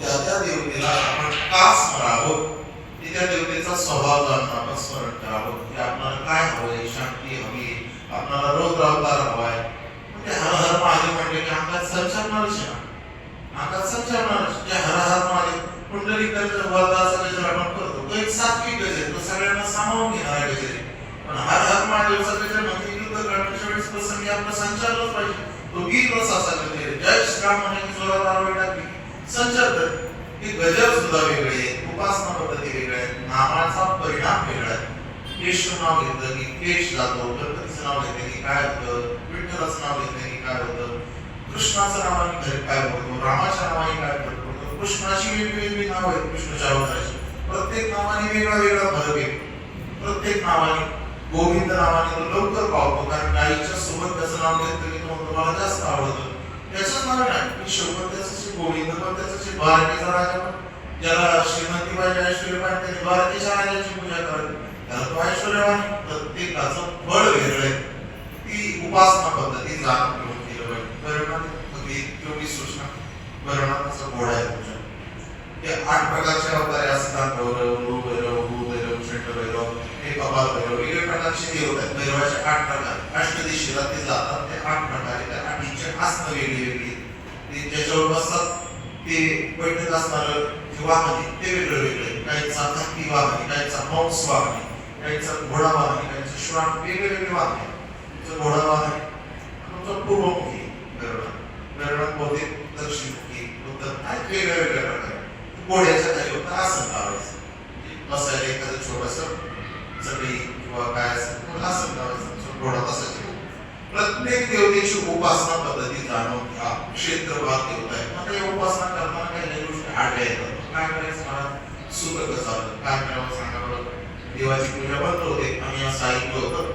त्या त्या देवतेला आपण का स्मरावं, त्या देवतेचा स्वभाव जाणून आपण स्मरण करावं की आपल्याला काय हवंय, शांती हवी, आपल्याला रौद्र अवतार हवाय. म्हणजे हर हर महादेव म्हणले की अंगात संचारणारच आहे ना, अंगात संचारणारच. जे हर हर महादेव पुंडलिकाचा वरदाचा गजर आपण करतो तो एक सात्विक गजर, तो सगळ्यांना सामावून घेणारा गजर आहे. पण हर हर महादेवचा गजर म्हणजे युद्ध करण्याच्या वेळेस प्रसंगी आपलं संचारलंच पाहिजे. तो गीत रस असा गजर आहे. जय श्रीराम म्हणे जोरात आरवळ टाकली संचार कर. हे गजर सुद्धा वेगळे आहेत, उपासना पद्धती वेगळ्या आहेत, नामाचा परिणाम वेगळा आहे. केशव नाव घेतलं की केश जातो, गणपतीचं नाव घेतलं की काय होतं, विठ्ठलाचं नाव घेतलं की काय होतं, कृष्णाचं नावाने घरी काय होतो, रामाच्या नावाने काय होतो. कृष्णाची वेगवेगळी नाव आहेत, कृष्णाच्या अवताराची. प्रत्येक नावाने वेगळा वेगळा फरक आहे. प्रत्येक नावाने गोविंद नावाने तो लवकर पावतो, कारण गाईच्या सोबत त्याचं नाव घेतलं की तो तुम्हाला जास्त आवडतं. त्याचंच नाव नाही शोभत त्याचं गोविंद, पण त्याचं बारकेचा राजा पण, ज्याला श्रीमती पाहिजे ऐश्वर्यवान त्याने बारकेच्या राजाची पूजा करावी, त्याला तो ऐश्वर्यवान. प्रत्येकाचं फळ वेगळं आहे. ती उपासना पद्धती जाणून घेऊन केलं पाहिजे. भगवत योगी सूचना भरणाचा घोडा आहे तुमच्या. हे 8 प्रकारचे अवतारे असतात. गौरव, भैरव, भूभैरव, चंडभैरव, हे कपाल भैरव, वेगवेगळ्या प्रकारचे देव आहेत. भैरवाचे 8 प्रकार अष्टदिशीला ते जातात. ते 8 प्रकारे त्या 8ची आसनं वेगळी वेगळी, ते ज्याच्यावर बसतात ते बैठक असणारं जे वाहन आहे ते वेगळं वेगळे. काहींचा हत्ती वाहन, काहींचा हंस वाहन, काहींचा घोडा वाहन, काहींचं श्वान, वेगळे वेगळे वाहन आहे. तुमचं घोडा वाहन आहे, तुमचं पूर्वमुखी गरुडात बहुतेक दक्षिणमुखी, उत्तर, वेगळ्या वेगळ्या प्रकारे. घोड्याच्या खाली होतं आसन लावायचं, बसायला एखादं छोटंसं चढी किंवा काय असेल आसन लावायचं, घोडा बसायचं. प्रत्येक देवतेची उपासना पद्धती जाणून घ्या. क्षेत्रभाग देवता आहे, मग त्या उपासना करताना काही गोष्टी आडव्या येतात. काय करायचं, मला सुतक झालं, काय करावं सांगा बरं. देवाची पूजा बंद होते. आम्ही असं ऐकलं होतं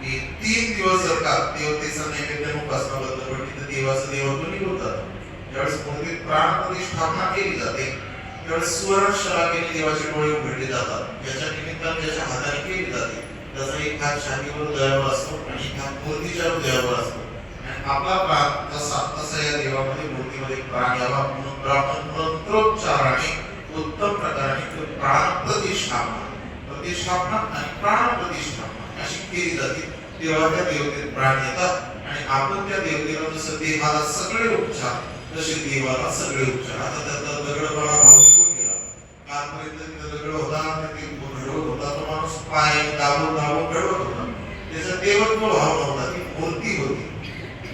की 3 दिवस जर का देवतेचा नैवेद्य उपासना बंद पडली तर देवाचं देवत्व निघून जातं. ज्यावेळेस मूर्तीत प्राणप्रतिष्ठापना केली जाते त्यावेळेस सुवर्ण शलाकेने देवाचे डोळे उघडले जातात. ज्याच्या निमित्ताने ज्याच्या हाताने केली जाते त्याचा एक हात शांतीवर दयावर असतो आणि एक हात मूर्तीच्या दयावर असतो. आणि आपला प्राण तसा या देवामध्ये मूर्तीमध्ये प्राण यावा म्हणून ब्राह्मण मंत्रोच्चाराने उत्तम प्रकाराने प्राण प्रतिष्ठापना आणि प्राण प्रतिष्ठापना अशी केली जाते. तेव्हा त्या देवतेत प्राण येतात आणि आपण त्या देवतेला जसं देहाला सगळे उपचार तसे देवाला सगळे उपचार. आता त्याचा दगडपणा भाव निघून गेला. कालपर्यंत तिथं दगड होता, घडवत होता, तो माणूस पाय दाबून दाबून घडवत होता. त्याचा देवत्व भाव नव्हता, ती मूर्ती होती.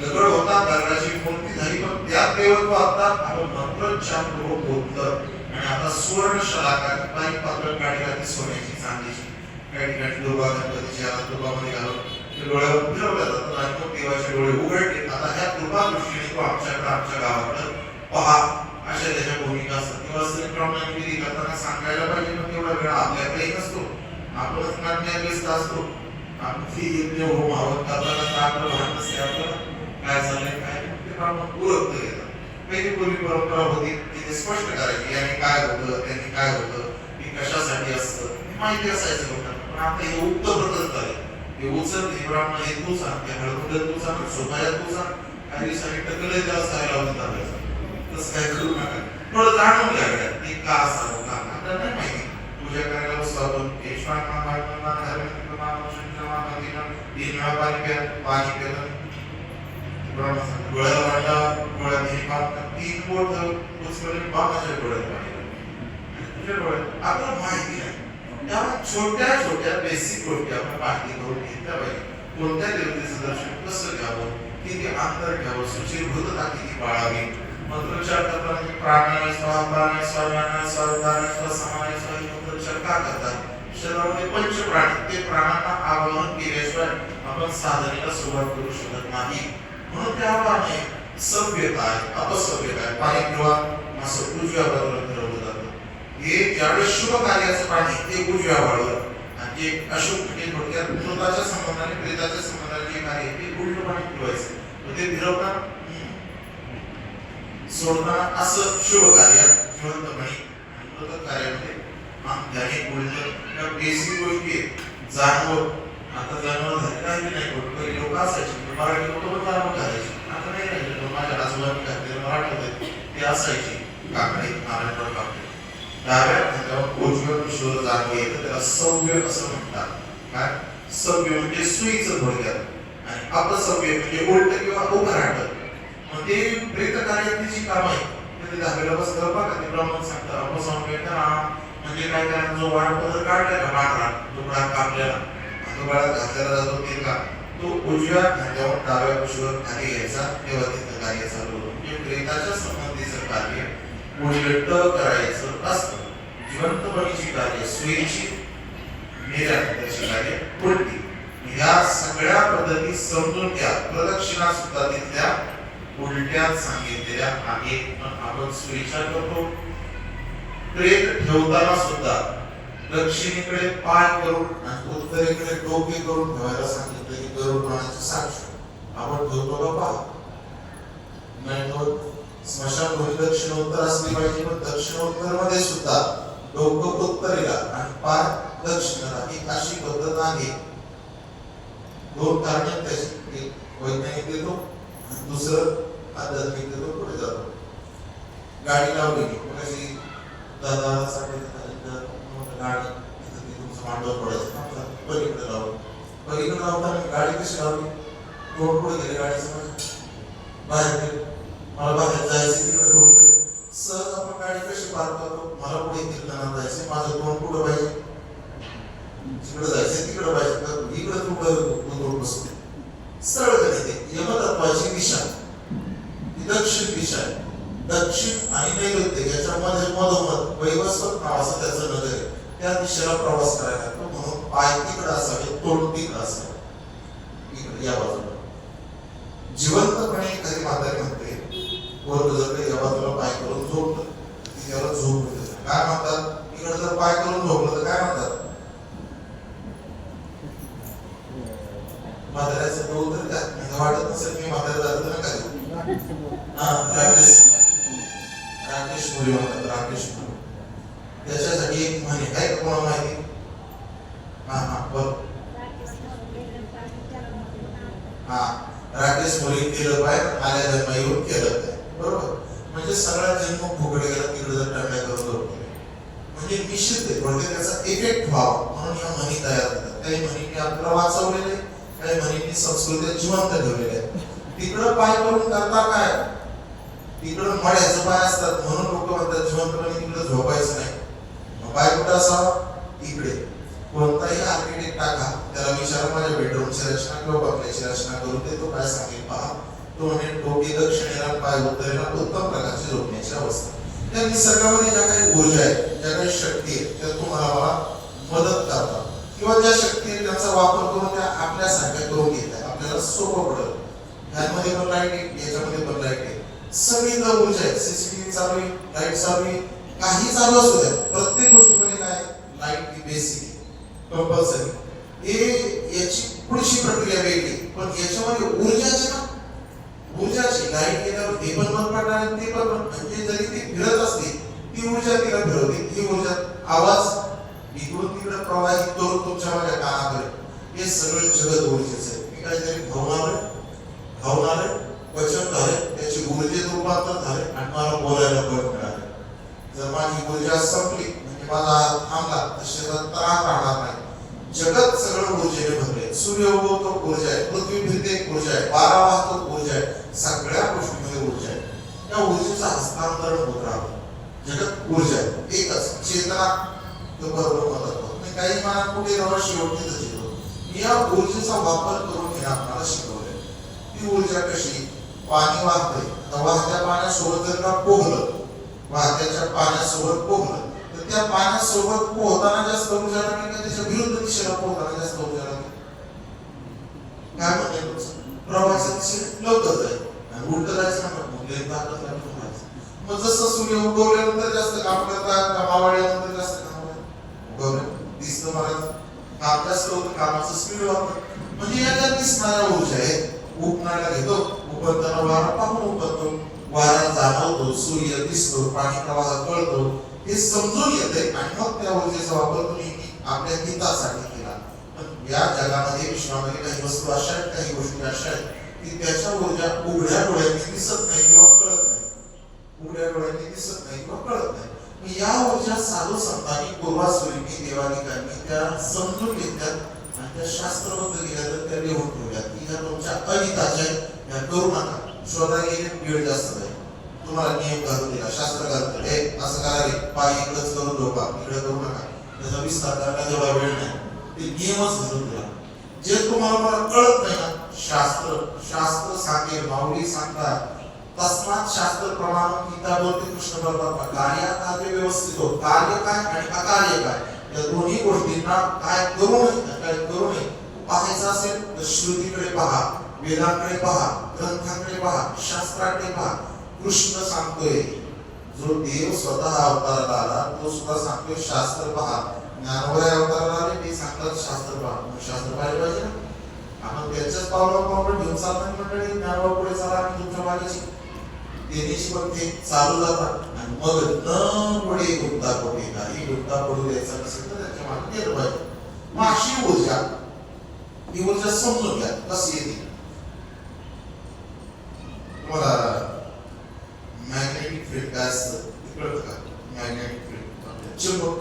दगड होता, दगडाची मूर्ती झाली, पण त्यात देवत्व आता आपण मंत्रोच्चार रूप होतं. आणि आता सुवर्ण शलाका बारीक पातळ काढी राहते सोन्याची, चांदीची. काही ठिकाणी दुर्गा गणपतीची आता दुर्गामध्ये घालून ते डोळ्यावर फिरवल्या जातात आणि मग देवाचे डोळे उघडले. आता ह्या कृपा दृष्टीने तो आमच्याकडे आमच्या गावाकडे पहा, अशा त्याच्या भूमिका असतात. तेव्हा श्रीप्रमाणे विधी करताना सांगायला पाहिजे, पण तेवढा वेळ आपल्याकडे नसतो. आपणच नाट्याग्रस्त असतो. आपण ती यज्ञ होम हवन करताना आपलं भान नसते आपल्याला काय चाललंय काय ते ब्राह्मण उरकत येतात. पहिली पूर्वी परंपरा होती तिथे स्पष्ट करायची, याने काय होतं, त्यांनी काय होतं, हे कशासाठी असतं माहिती असायचं लोकांना. पण आता हे उक्त प्रकल्प आहे, हे उचल हे ब्राह्मण हे तू सांग, त्या हळकुंडात तू सांग, सोपायात तू सांग, काही दिवसांनी टकलही त्याला सांगायला लावून टाकायचं. तसं काय करू नका, थोडं जाणून घ्या ते का असावं का. आपल्याला नाही माहिती. पूजा करायला बसतो आपण, पाणी प्यायला डोळ्याला वाटला, डोळ्यात हे पाहता 3 बोट उचलून बाबाच्या डोळ्यात पाणी, तुझ्या डोळ्यात आपल्याला माहिती नाही. त्यामुळे छोट्या छोट्या बेसिक गोष्टी आपण माहिती करून घेतल्या पाहिजे. कोणत्या देवतेचं दर्शन कसं घ्यावं, किती अंतर घ्यावं, सुचिरभूतता किती पाळावी. मंत्रोच्चार करताना प्राणायाम स्वाहा, प्राणायाम स्वाहा, ज्ञानायाम स्वाहा, उदानायाम स्वाहा, समानायाम स्वाहा हे मंत्रोच्चार का करतात. शरीरामध्ये पंचप्राणी, ते प्राणांना आवाहन केल्याशिवाय आपण साधनेला सुरुवात करू शकत नाही. म्हणून त्या आवाहने सभ्यता आहे, अपसभ्यता आहे. पाणीप्रवाह असं उजव्या बाजूला फिरवलं जातं. हे ज्यावेळेस शुभ कार्याचं पाणी ते उजव्या बाजूला, आणि जे अशुभ म्हणजे थोडक्यात मृताच्या संबंधाने प्रेताच्या संबंधाने जे कार्य ते उलट पाणी फिरवायचं. ते फिरवताना सोडताना असं शुभ कार्यात जिवंतपणे मृत कार्यामध्ये त्याने उलट या बेसिक गोष्टी जाणवं. आता जाणवं झालं काही नाही होत. पहिले लोक असायचे मराठी लोक पण जाणवं घालायचे, आता नाही राहिले. माझ्या आजोबांनी घातलेलं मराठी ते असायचे. काकडे नारायणराव काकडे. डाव्या खांद्यावर उजव्या पिशवीवर जाणं येतं, त्याला सव्य असं म्हणतात. काय सव्य म्हणजे सुईचं थोडक्यात, आणि अपसव्य म्हणजे उलट किंवा उभं राहतं. मग ते प्रेत कार्यातली जी कामं आहेत ते दहावीला बसल्यावर बघा ते ब्राह्मण सांगतात अपसव्य म्हणजे काय करायचं, जो वाढ पदर काढलाय का पांढरा तुकडा कापलेला तो गळ्यात घातलेला जातो ते का तो उजव्या खांद्यावर डाव्या पिशवीवर खाली घ्यायचा, तेव्हा तिथं कार्य चालू होतं. म्हणजे प्रेताच्या संबंधीचं कार्य उलट करायचं असतं. जिवंतपणीची कार्य सुईची त्याची कार्य उलटी. या सगळ्या पद्धती समजून घ्या. प्रदक्षिणा सुद्धा तिथल्या उलट्यात सांगितलेल्या आहेत. पण आपण सुईच्या करतो. प्रेत ठेवताना सुद्धा दक्षिणेकडे पाय करून आणि उत्तरेकडे डोके करून ठेवायला सांगितलं की गरुडमानाची साक्ष आपण ठेवतो का पहा. नाही तो स्मशानभूमी दक्षिणोत्तर असली पाहिजे, पण दक्षिणोत्तर मध्ये सुद्धा डोकं उत्तरेला आणि पाय दक्षिणेला ही अशी पद्धत आहे. दोन कारण त्याची, एक वैज्ञानिक देतो आणि दुसरं आध्यात्मिक देतो. पुढे जातो. गाडी लावली कशी दादासाठी गाडी तुमचं मांडवर पडायचं पलीकडे लावलं. पलीकडे लावताना गाडी कशी लावली, तोंड पुढे गेले गाडीचं बाहेर गेले. मला बाहेर जायचं तिकडे तोंड गेले. सहज आपण गाडी कशी पार करतो, मला पुढे कीर्तनात जायचं माझं तोंड पुढे पाहिजे, तिकडे जायचं तिकडे पाहिजे, इकडे तोंड बसतो. सरळ गणित यमतत्वाची दिशा ही दक्षिण दिशा आहे. दक्षिण आणि नैऋत्य याच्यामध्ये मधोमध वैवस्वत नावाचं त्याचं नगर आहे. त्या दिशेला प्रवास करायला लागतो. म्हणून पाय तिकडे असावे, तोंड तिकडे असावे, इकडे या बाजूला. जिवंतपणे एखादी म्हातारी म्हणते वर जर या बाजूला पाय करून झोपलं त्याला झोप येते. काय म्हणतात, इकडे जर पाय करून झोपलं तर काय म्हणतात, म्हाताऱ्याचं डोळ तर काय वाटत नसेल मी म्हाताऱ्या झालं तर काय राकेश मुली म्हणतात. राकेश मुली त्याच्यासाठी एक म्हणे काय का कोणाला माहिती. बरोबर. राकेश मुली केलं पाय आल्या जन्म येऊन केलं पाय. बरोबर. म्हणजे सगळा जन्म फुकट गेला तिकडे जर टंड्या करून झोपले म्हणजे निश्चित आहे. म्हणजे त्याचा इफेक्ट व्हावा म्हणून या म्हणी तयार होतात. काही म्हणींनी आपल्याला वाचवलेले, काही म्हणींनी संस्कृती जिवंत ठेवलेले आहे. तिकडं पाय करून करता काय, तिकडं मड्याचं पाय असतात म्हणून लोक म्हणतात जिवंतपणे तिकडे झोपायचं नाही. पाय कुठं असावा, इकडे. कोणताही आर्किटेक्ट टाका त्याला विचारा माझ्या बेडरूमची रचना किंवा बंगल्याची रचना करून देतो, काय सांगेल पहा. तो म्हणजे डोके दक्षिणेला पाय उत्तरेला उत्तम प्रकारची झोपण्याची अवस्था. त्या निसर्गामध्ये ज्या काही ऊर्जा आहेत, ज्या काही शक्ती आहेत त्या तुम्हाला मला मदत करतात किंवा ज्या शक्ती आहेत त्यांचा वापर करून त्या आपल्यासारख्या करून घेतात. आपल्याला सोपं पडलं. ह्यामध्ये पण लाईट आहे, याच्यामध्ये पण लाईट आहे. सगळी ऊर्जा आहे. सीसीटीव्ही चालू आहे, लाईट चालू आहे, काही चालू असू द्या. प्रत्येक गोष्टीमध्ये काय लाईट ही बेसिक कंपल्सरी. हे याची पुढची प्रक्रिया वेगळी, पण याच्यामध्ये ऊर्जाची ना ऊर्जाची लाईट केल्यावर हे पण बंद पडणार आणि ते पण म्हणजे जरी ती फिरत असते ती ऊर्जा तिला फिरवते. ही ऊर्जा आवाज इकडून तिकडे प्रवाहित करून तुमच्या माझ्या कानाकडे हे सगळं जगत ऊर्जेचं आहे. मी काहीतरी भावनारे वचन झाले, त्याची ऊर्जेत रूपांतर झाले आणि मला बोलायला बळ मिळाले. जर माझी ऊर्जा संपली म्हणजे माझा थांबला तर शरीरात त्रास राहणार नाही. जगत सगळं ऊर्जेने भरले. सूर्य उगवतो ऊर्जा आहे, पृथ्वी फिरते ऊर्जा आहे, वारा वाहतो ऊर्जा आहे, सगळ्या गोष्टींमध्ये ऊर्जा आहे. त्या ऊर्जेचं हस्तांतरण होत राहतं. जगत ऊर्जा आहे, एकच चेतना. तो बरोबर मदत होत नाही. काही मनात कुठे रहस्य शेवटी शिकलो. मी या ऊर्जेचा वापर करून हे आपल्याला शिकवलंय. ती ऊर्जा कशी, पाणी वाहते तर वाहत्या पाण्यासोबत जर का पोहलं, वाहत्याच्या पाण्यासोबत पोहलं तर त्या पाण्यासोबत पोहताना जास्त ऊर्जा लागली का त्याच्या विरुद्ध दिशेला पोहताना जास्त ऊर्जा लागली. काय म्हणते प्रवाहाच्या दिशेने लवकर जाईल आणि उलट जायचं ना मग जसं सूर्य उगवल्यानंतर जास्त काम करतात, मावळल्यानंतर जास्त काम उगवलं दिसतं मला काम जास्त होतं, कामाचं स्पीड वापर. म्हणजे याच्यात दिसणाऱ्या ऊर्जा आहेत. उपनाला घेतो, उपनताना वारा पाहून उपनतो, वारा जाणवतो, सूर्य दिसतो, पाणी प्रवाह कळतो, हे समजून येते आणि मग त्या ऊर्जेचा वापर तुम्ही आपल्या हितासाठी केला. पण या जगामध्ये विश्वामध्ये काही वस्तू अशा आहेत, काही गोष्टी अशा आहेत की त्याच्या ऊर्जा उघड्या डोळ्यांनी दिसत नाही किंवा कळत नाही. उघड्या डोळ्यांनी दिसत नाही किंवा कळत नाही. मग या ऊर्जा साधू संतांनी पूर्वासूरींनी देवादिकांनी त्या समजून घेतल्यात आणि त्या शास्त्रबद्ध केल्या, तर त्या लिहून ठेवल्यात की ह्या तुमच्या अहिताच्या ह्या करू नका. शोधायला गेले वेळ जास्त जाईल. तुम्हाला नियम घालून दिला, शास्त्र घालून दिला, हे असं करा रे, पाय इकडंच करून झोपा, इकडे करू नका, त्याचा विस्तार करायला जेवढा वेळ नाही, ते नियमच घालून दिला. जे तुम्हाला मला कळत नाही ना, शास्त्र सांगेल, माऊली सांगतात, तस्मात शास्त्र प्रमाण गीता बोलते कृष्ण परमात्मा. कार्य कार्य व्यवस्थित हो, कार्य काय आणि अकार्य काय या दोन्ही गोष्टींना काय करू नये काय करू नये पाहायचं असेल तर श्रुतीकडे पहा, वेदांकडे पहा, ग्रंथांकडे पहा, शास्त्राकडे पहा. कृष्ण सांगतोय, जो देव स्वतः अवताराला आला तो सुद्धा सांगतोय शास्त्र पहा. ज्ञानोबा अवताराला आले ते सांगतात शास्त्र पहा. शास्त्र पाहिजे पाहिजे ना. आपण त्यांच्याच पावलं घेऊन चालणार मंडळी. ज्ञानोबा पुढे चला आणि तुमच्या मागेची तेनीची पण ते चालू जातात आणि मग न पुढे गुप्ता पुढे काही गुप्ता पडू द्यायचा नसेल तर त्याच्या मागे गेलं पाहिजे. मग अशी ऊर्जा, ही ऊर्जा समजून घ्या कशी येते. तुम्हाला मॅग्नेटिक फील्ड काय असतं ते कळतं का? मॅग्नेटिक फील्ड चुंबक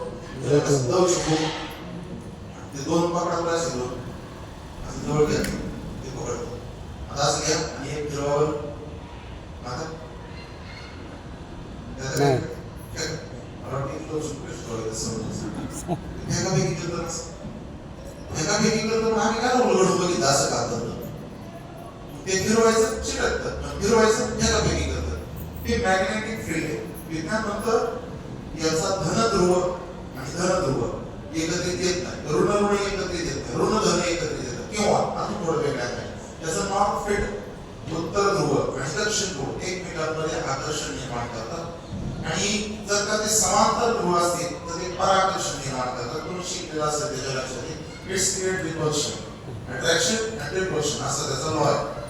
ते दोन पकडावर असे दोन असं जवळ घ्या, ते पकडतो. आता असं घ्या आणि एक फिरवावर आता मॅग्नेटिक फील्ड आहे. विज्ञान म्हणतं याचा धनध्रुव आणि धनध्रुव एकत्रित येत नाही, ऋण ऋण एकत्रित येत नाही, ऋण धन एकत्रित येतात किंवा अजून थोडं वेगळं आहे. त्याचं नॉर्थ फील्ड उत्तर ध्रुव आणि दक्षिण ध्रुव एकमेकांमध्ये आकर्षण निर्माण करतात आणि जर का ते समांतर ध्रुव असतील तर ते पराकर्षण निर्माण करतात. तुम्ही शिकलेला असेल त्याच्या लक्षात it's create repulsion, attraction and repulsion असं त्याचा लॉ आहे.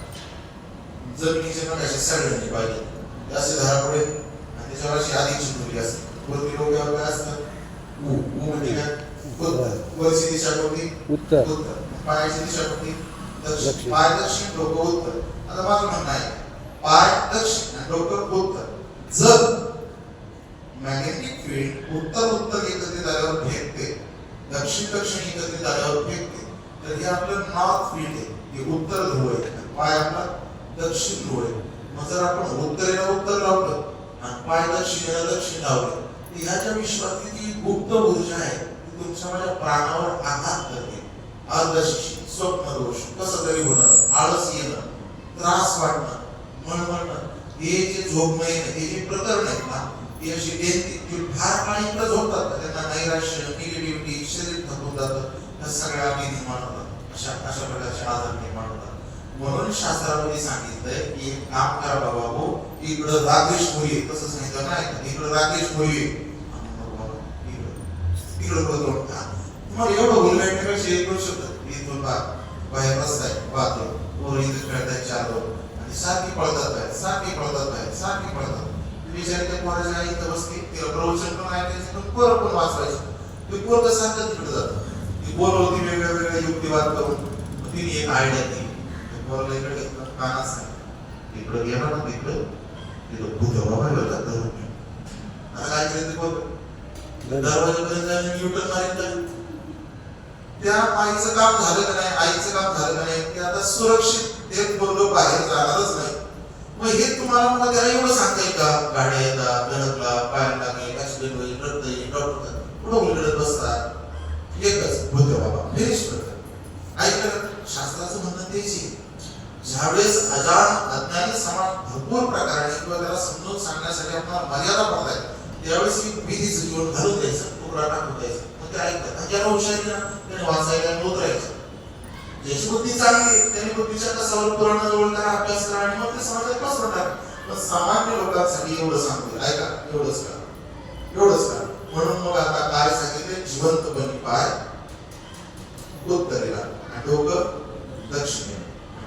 जमिनीचे नकाशे सगळ्यांनी पाहिजे असे धारापुढे आणि त्याच्यावर अशी आधी चिंतुली असते. वरती डोक्यावर काय असतं? म्हणजे काय? उत्तर. वरची दिशा कोणती? उत्तर. पायाची दिशा कोणती? दक्षिण. पाय दक्षिण, डोकं उत्तर. आता माझं म्हणणं आहे पाय दक्षिण आणि डोकं उत्तर. जर मॅग्नेटिक फील्ड उत्तर उत्तर एकत्रित आल्यावर फेकते, दक्षिण दक्षिण एकत्रित आल्यावर फेकते, तर हे आपलं नॉर्थ फील्ड आहे, हे उत्तर ध्रुव आहे. पाय आपला दक्षिण ध्रुव आहे. मग जर आपण उत्तरेला उत्तर लावलं आणि पाय दक्षिणेला दक्षिण लावलं, ह्याच्या विश्वातली जी गुप्त ऊर्जा आहे ती तुमच्या माझ्या प्राणावर आघात करते. अर्धशिशी, स्वप्न दोष, कसं तरी होणं, आळस येणं, त्रास वाटणं, मळमळणं, हे जे झोपणं येणं, हे जे प्रकरण आहेत ना, ही अशी देणती जी फार काळी इकडे झोपतात का त्यांना नैराश्य, निगेटिव्हिटी, शरीर थकून जातं, त्या सगळ्या आधी निर्माण होतात. अशा प्रकारचे आजार निर्माण होतात. म्हणून शास्त्रामध्ये सांगितलंय की एक काम करा बाबा हो, इकडं रागेश मुली तसं सांगितलं नाही, इकडं रागेश मुली इकडं बदलून का तुम्हाला एवढं बोलण्यापेक्षा एक करू शकत इथून बाहेर रस्ता आहे पाहतो पोरं इथे खेळताय चार लोक आणि सारखी पळतात बाहेर, सारखी पळतात बाहेर, सारखी पळतात. विचार त्या पोराच्या आई इथं बसते, तिला प्रवचन पण ऐकायचं पण पोरं पण वाचवायचं. ते पोरं सारखं तिकडे जातं, ती बोलवती वेगळ्या वेगळ्या युक्तिवाद करून. तिने एक आयडिया दिली, पोराला इकडे घेतलं कानाच नाही, इकडं गेला ना तिकडं तिथं भूत बाबा धरून आता काय केलं ते पोरं दरवाजापर्यंत जाऊन न्यूटन मारित. त्या आईचं काम झालं का नाही, आईचं काम झालं का नाही, ते आता सुरक्षित एक बोललो बाहेर जाणारच नाही. मग हे तुम्हाला मला त्याला एवढं सांगता येईल का? गाड्या येतात, धडकला, पायाला लागेल, ऍक्सिडेंट होईल, रक्त येईल, डॉक्टर कुठं उलगडत बसतात. एकच भूत बाबा फिनिश करतात. ऐकलं शास्त्राचं म्हणणं तेच आहे. ज्यावेळेस अज्ञानी समाज भरपूर प्रकाराने किंवा त्याला समजून सांगण्यासाठी आपल्याला मर्यादा पडताय, त्यावेळेस विधीचं जीवन घालून द्यायचं, तुकडा टाकून द्यायचं. मग ते ऐकतात आणि ज्याला हुशारी ना त्याने वाचायला उतरायचं. ज्याची बुद्धी चांगली त्याने बुद्धीच्या कसावर पुराण जवळ करा, अभ्यास करा आणि मग ते समाजात पसरून टाका. पण सामान्य लोकांसाठी एवढं सांगतो, ऐका एवढंच करा, एवढंच करा. म्हणून मग आता काय सांगितले? जिवंतपणी पाय उत्तरेला आणि डोकं दक्षिणेला.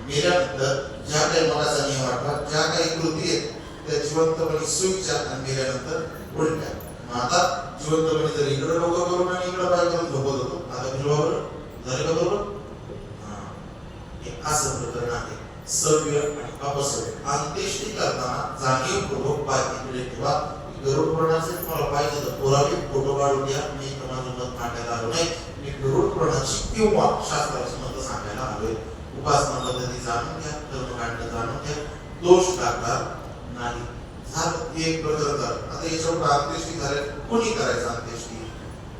मेल्यानंतर ज्या काही मनाचा नियम वाटला, ज्या काही कृती आहेत त्या जिवंतपणे स्विचच्या आणि मेल्यानंतर उलट्या. मग आता जिवंतपणे जर इकडे डोकं करून आणि इकडे पाय करून झोपत होतो, आता फिरवावर झाले का बरोबर? असं प्रकरण आहे. सव्य आणि अपसव्य अंत्येष्टी करताना जाणीवपूर्वक पाय इकडे ठेवा. तुम्हाला पाहिजे तर पुरावे फोटो काढून द्या. मी तुम्हाला मत मांडायला आलो नाही, मी गरुडपुराणाची किंवा शास्त्राची मत सांगायला आलोय. उपासना पद्धती जाणून घ्या, कर्मकांड जाणून घ्या, दोष लागणार नाही. झालं एक प्रकरण झालं. आता याच्यावर अंत्येष्टी झाल्या, कोणी करायचं अंत्येष्टी?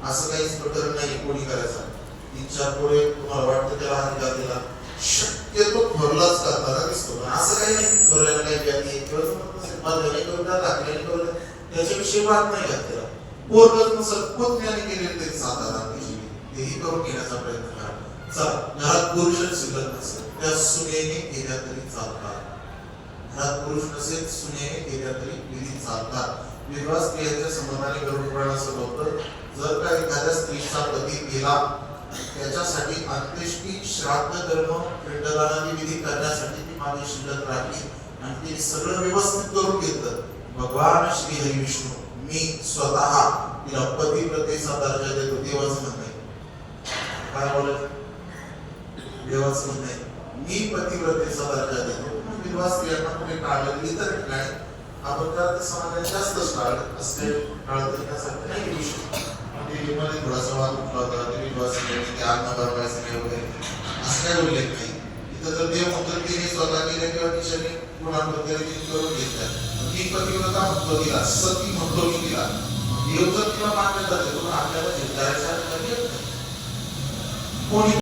असं काहीच प्रकरण नाही कोणी करायचं. इच्छा पुढे तुम्हाला वाटतं त्याला अधिकार दिला, शक्यतो थोरलाच करताना दिसतो. असं काही नाही थोरल्याला काही व्याधी त्याच्याविषयी वाद नाही घात त्याला. पोरगच नसेल पुतण्याने केलेले तरी चालतात, तेही करून घेण्याचा प्रयत्न करा. चला, घरात पुरुषच शिल्लक नसेल, त्या सुनेने केल्या तरी चालतात. घरात पुरुष नसेल, सुनेने केल्या तरी विधी चालतात. विधवा स्त्रियांच्या संबंधाने गरुडपुराणाचं होतं, जर का एखाद्या स्त्रीचा पती गेला त्याच्यासाठी अंत्येष्टी, श्राद्ध, कर्म, पिंडदानादी विधी करण्यासाठी ती मागे शिल्लक राखली आणि ते सगळं व्यवस्थित करून घेतलं. भगवान श्री हरी विष्णू मी स्वतः तिला पतिव्रतेचा दर्जा देतो. देवाचं म्हणणं काय बोलायचं? देवाचं म्हणणं आहे मी पतिव्रतेचा दर्जा देतो. विधवा स्त्रियांना कुठे टाळलं, इतर ठिकाणी आपण त्या समाजात जास्तच टाळलं असते. टाळत त्यासाठी नाही विषय मध्ये थोडासा वाद उठला होता. विधवा स्त्रियांनी ते अन्न बनवायचं नाही वगैरे असं काही उल्लेख नाही. इथं जर देव म्हणतो तिने स्वतः केल्या किंवा तिच्याने गुणांबद्दल करून घेतल्या, मी पतिव्रता म्हणतो तिला, सती म्हणतो मी तिला, देव जर तिला मान्यता देतो, आपल्याला झेलदाराच्या कोणी